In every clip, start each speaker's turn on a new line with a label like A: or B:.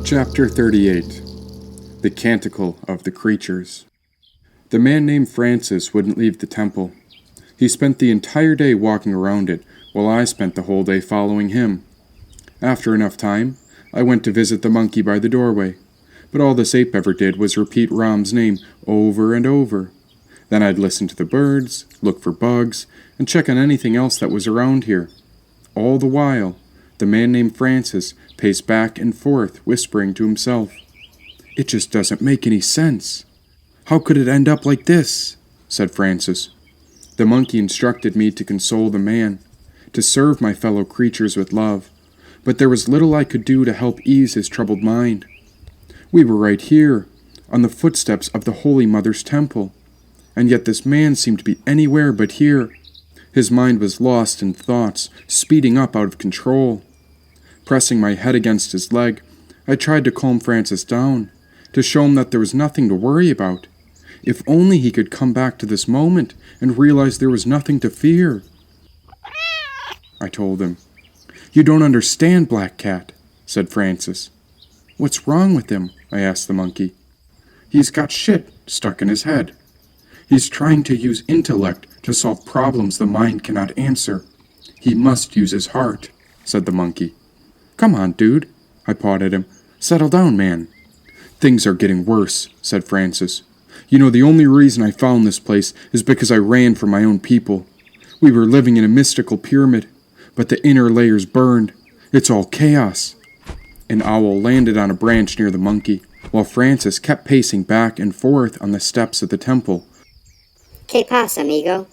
A: Chapter 38. The Canticle of the Creatures. The man named Francis wouldn't leave the temple. He spent the entire day walking around it, while I spent the whole day following him. After enough time, I went to visit the monkey by the doorway, but all this ape ever did was repeat Ram's name over and over. Then I'd listen to the birds, look for bugs, and check on anything else that was around here. All the while, the man named Francis paced back and forth, whispering to himself. "It just doesn't make any sense. How could it end up like this?" said Francis. The monkey instructed me to console the man, to serve my fellow creatures with love, but there was little I could do to help ease his troubled mind. We were right here, on the footsteps of the Holy Mother's temple, and yet this man seemed to be anywhere but here. His mind was lost in thoughts, speeding up out of control. Pressing my head against his leg, I tried to calm Francis down, to show him that there was nothing to worry about. If only he could come back to this moment and realize there was nothing to fear. I told him. "You don't understand, Black Cat," said Francis. "What's wrong with him?" I asked the monkey. "He's got shit stuck in his head. He's trying to use intellect to solve problems the mind cannot answer. He must use his heart," said the monkey. "Come on, dude," I pawed at him. "Settle down, man." "Things are getting worse," said Francis. "You know, the only reason I found this place is because I ran from my own people. We were living in a mystical pyramid, but the inner layers burned. It's all chaos." An owl landed on a branch near the monkey, while Francis kept pacing back and forth on the steps of the temple.
B: "Que pasa, amigo?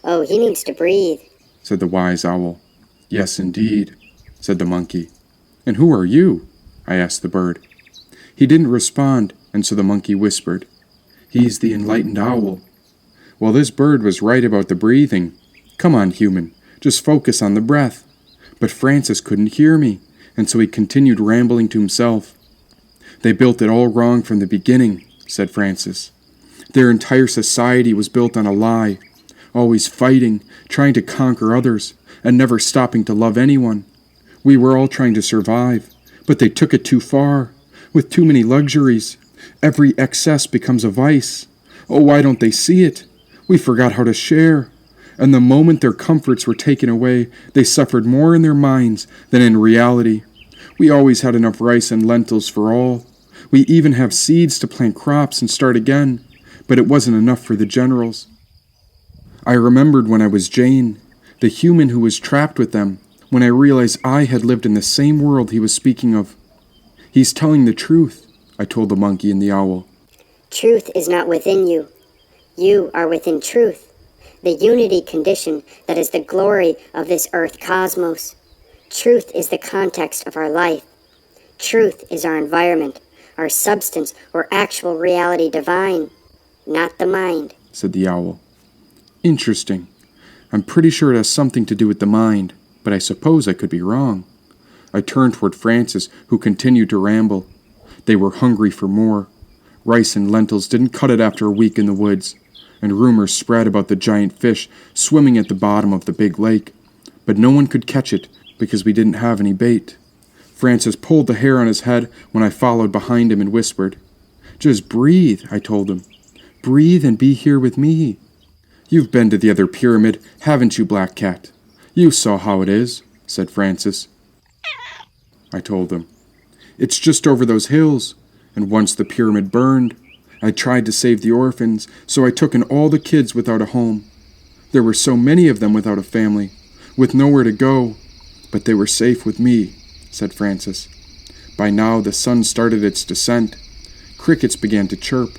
B: Oh, he needs to breathe,"
A: said the wise owl. "Yes, indeed," said the monkey. "And who are you?" I asked the bird. He didn't respond, and so the monkey whispered, "He's the enlightened owl." Well, this bird was right about the breathing. Come on, human, just focus on the breath. But Francis couldn't hear me, and so he continued rambling to himself. "They built it all wrong from the beginning," said Francis. "Their entire society was built on a lie, always fighting, trying to conquer others, and never stopping to love anyone. We were all trying to survive, but they took it too far, with too many luxuries. Every excess becomes a vice. Oh, why don't they see it? We forgot how to share. And the moment their comforts were taken away, they suffered more in their minds than in reality. We always had enough rice and lentils for all. We even have seeds to plant crops and start again, but it wasn't enough for the generals. I remembered when I was Jane, the human who was trapped with them, when I realized I had lived in the same world he was speaking of. He's telling the truth, I told the monkey and the owl.
B: "Truth is not within you. You are within truth, the unity condition that is the glory of this earth cosmos. Truth is the context of our life. Truth is our environment, our substance or actual reality divine, not the mind,"
A: said the owl. "Interesting. I'm pretty sure it has something to do with the mind, but I suppose I could be wrong." I turned toward Francis, who continued to ramble. They were hungry for more. Rice and lentils didn't cut it after a week in the woods, and rumors spread about the giant fish swimming at the bottom of the big lake, but no one could catch it because we didn't have any bait. Francis pulled the hair on his head when I followed behind him and whispered. "Just breathe," I told him. "Breathe and be here with me." "You've been to the other pyramid, haven't you, Black Cat? You saw how it is," said Francis. I told him. "It's just over those hills, and once the pyramid burned, I tried to save the orphans, so I took in all the kids without a home. There were so many of them without a family, with nowhere to go, but they were safe with me," said Francis. By now the sun started its descent. Crickets began to chirp.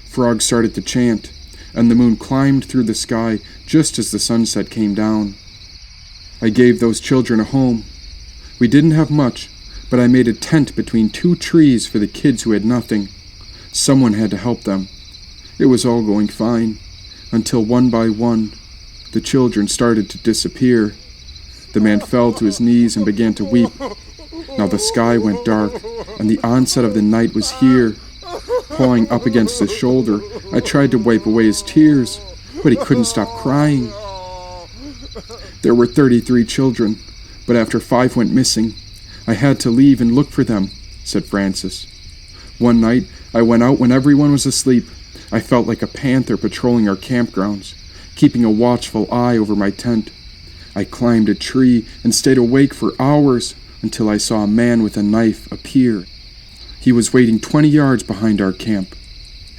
A: Frogs started to chant, and the moon climbed through the sky just as the sunset came down. I gave those children a home. We didn't have much, but I made a tent between two trees for the kids who had nothing. Someone had to help them. It was all going fine, until one by one, the children started to disappear. The man fell to his knees and began to weep. Now the sky went dark, and the onset of the night was here. Pawing up against his shoulder, I tried to wipe away his tears, but he couldn't stop crying. There were 33 children, but after 5 went missing, I had to leave and look for them, said Francis. "One night, I went out when everyone was asleep. I felt like a panther patrolling our campgrounds, keeping a watchful eye over my tent. I climbed a tree and stayed awake for hours until I saw a man with a knife appear. He was waiting 20 yards behind our camp,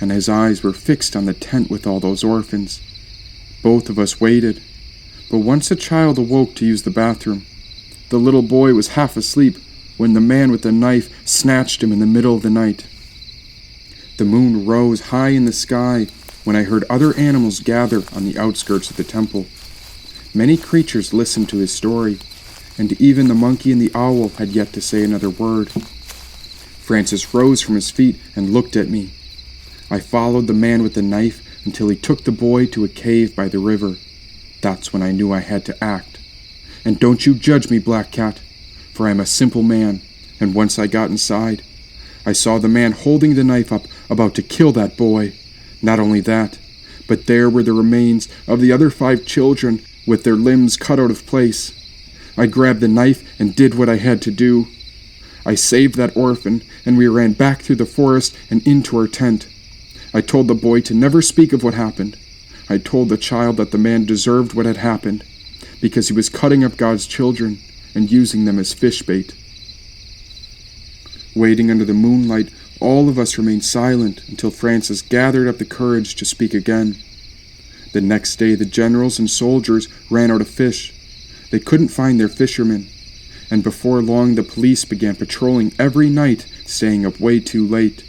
A: and his eyes were fixed on the tent with all those orphans. Both of us waited, but once a child awoke to use the bathroom. The little boy was half asleep when the man with the knife snatched him in the middle of the night. The moon rose high in the sky when I heard other animals gather on the outskirts of the temple. Many creatures listened to his story, and even the monkey and the owl had yet to say another word. Francis rose from his feet and looked at me. I followed the man with the knife until he took the boy to a cave by the river. That's when I knew I had to act. And don't you judge me, Black Cat, for I am a simple man, and once I got inside, I saw the man holding the knife up, about to kill that boy. Not only that, but there were the remains of the other 5 children with their limbs cut out of place. I grabbed the knife and did what I had to do. I saved that orphan, and we ran back through the forest and into our tent. I told the boy to never speak of what happened. I told the child that the man deserved what had happened, because he was cutting up God's children and using them as fish bait. Waiting under the moonlight, all of us remained silent until Francis gathered up the courage to speak again. The next day, the generals and soldiers ran out of fish. They couldn't find their fishermen, and before long the police began patrolling every night, staying up way too late.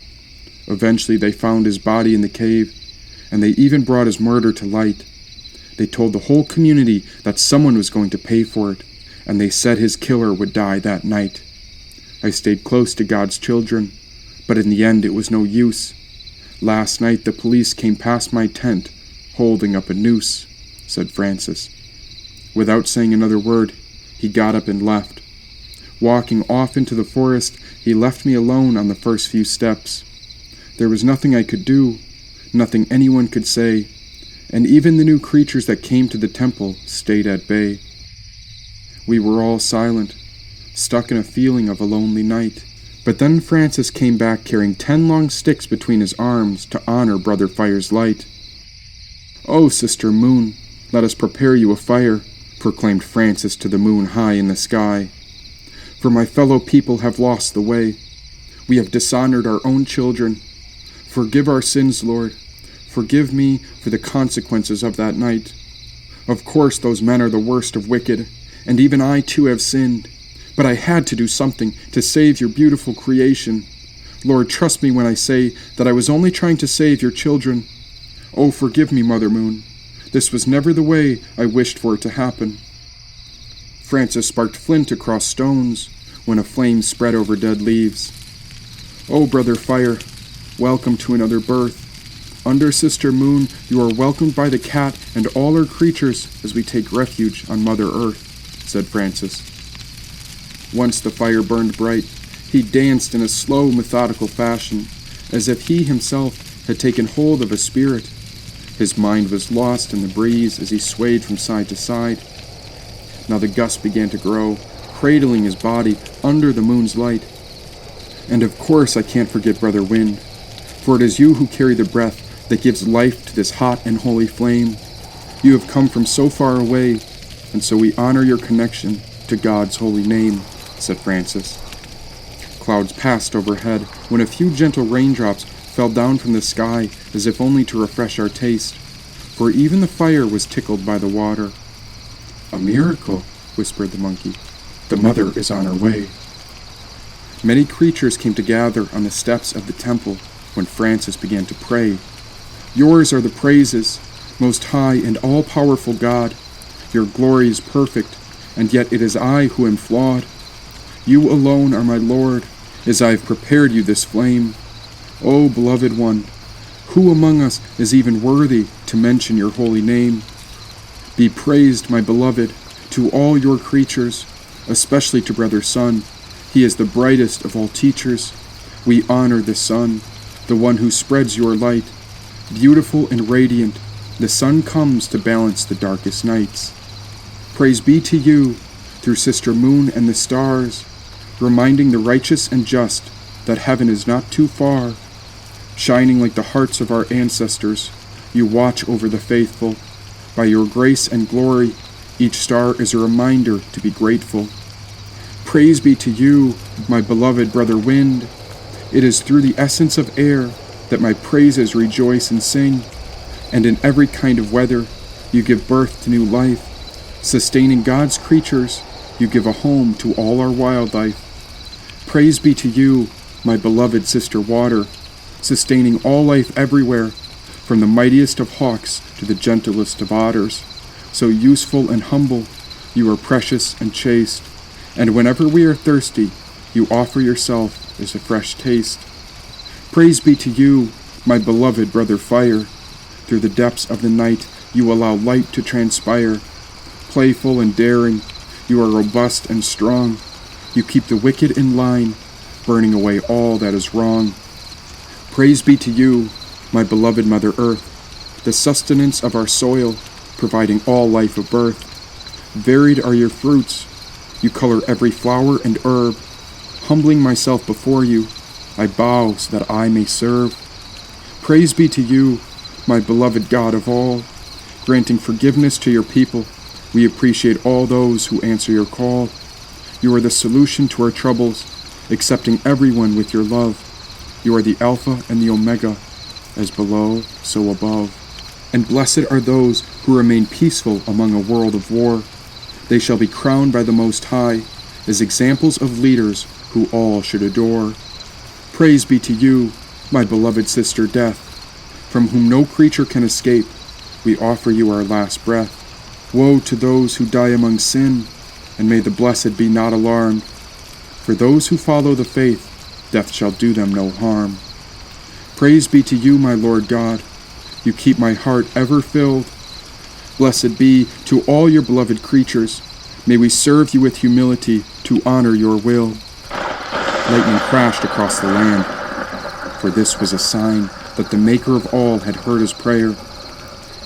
A: Eventually they found his body in the cave, and they even brought his murder to light. They told the whole community that someone was going to pay for it, and they said his killer would die that night. I stayed close to God's children, but in the end it was no use. Last night the police came past my tent, holding up a noose, said Francis. Without saying another word, he got up and left. Walking off into the forest, he left me alone on the first few steps. There was nothing I could do, nothing anyone could say, and even the new creatures that came to the temple stayed at bay. We were all silent, stuck in a feeling of a lonely night. But then Francis came back carrying 10 long sticks between his arms to honor Brother Fire's light. "Oh, Sister Moon, let us prepare you a fire," proclaimed Francis to the moon high in the sky. "For my fellow people have lost the way. We have dishonored our own children. Forgive our sins, Lord. Forgive me for the consequences of that night. Of course, those men are the worst of wicked, and even I too have sinned. But I had to do something to save your beautiful creation. Lord, trust me when I say that I was only trying to save your children. Oh, forgive me, Mother Moon. This was never the way I wished for it to happen." Francis sparked flint across stones when a flame spread over dead leaves. "Oh, Brother Fire, welcome to another birth. Under Sister Moon, you are welcomed by the cat and all her creatures as we take refuge on Mother Earth," said Francis. Once the fire burned bright, he danced in a slow, methodical fashion, as if he himself had taken hold of a spirit. His mind was lost in the breeze as he swayed from side to side. Now the gust began to grow, cradling his body under the moon's light. And of course I can't forget Brother Wind, for it is you who carry the breath that gives life to this hot and holy flame. You have come from so far away, and so we honor your connection to God's holy name, said Francis. Clouds passed overhead when a few gentle raindrops fell down from the sky as if only to refresh our taste, for even the fire was tickled by the water. "A miracle," whispered the monkey. "The mother is on her way." Many creatures came to gather on the steps of the temple when Francis began to pray. "Yours are the praises, most high and all-powerful God. Your glory is perfect, and yet it is I who am flawed. You alone are my Lord, as I have prepared you this flame. O beloved one, who among us is even worthy to mention your holy name? Be praised, my beloved, to all your creatures, especially to Brother Sun. He is the brightest of all teachers. We honor the sun, the one who spreads your light. Beautiful and radiant, the sun comes to balance the darkest nights. Praise be to you, through Sister Moon and the stars, reminding the righteous and just that heaven is not too far. Shining like the hearts of our ancestors, you watch over the faithful. By your grace and glory, each star is a reminder to be grateful. Praise be to you, my beloved brother wind. It is through the essence of air that my praises rejoice and sing. And in every kind of weather, you give birth to new life. Sustaining God's creatures, you give a home to all our wildlife. Praise be to you, my beloved sister water, sustaining all life everywhere, from the mightiest of hawks to the gentlest of otters. So useful and humble, you are precious and chaste, and whenever we are thirsty, you offer yourself as a fresh taste. Praise be to you, my beloved brother fire. Through the depths of the night, you allow light to transpire. Playful and daring, you are robust and strong. You keep the wicked in line, burning away all that is wrong. Praise be to you, my beloved Mother Earth, the sustenance of our soil, providing all life of birth. Varied are your fruits. You color every flower and herb. Humbling myself before you, I bow so that I may serve. Praise be to you, my beloved God of all, granting forgiveness to your people. We appreciate all those who answer your call. You are the solution to our troubles, accepting everyone with your love. You are the Alpha and the Omega, as below, so above. And blessed are those who remain peaceful among a world of war. They shall be crowned by the Most High as examples of leaders who all should adore. Praise be to you, my beloved sister Death, from whom no creature can escape. We offer you our last breath. Woe to those who die among sin, and may the blessed be not alarmed. For those who follow the faith, death shall do them no harm. Praise be to you, my Lord God. You keep my heart ever filled. Blessed be to all your beloved creatures. May we serve you with humility to honor your will. Lightning crashed across the land, for this was a sign that the Maker of all had heard his prayer,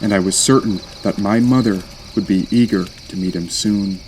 A: and I was certain that my mother would be eager to meet him soon.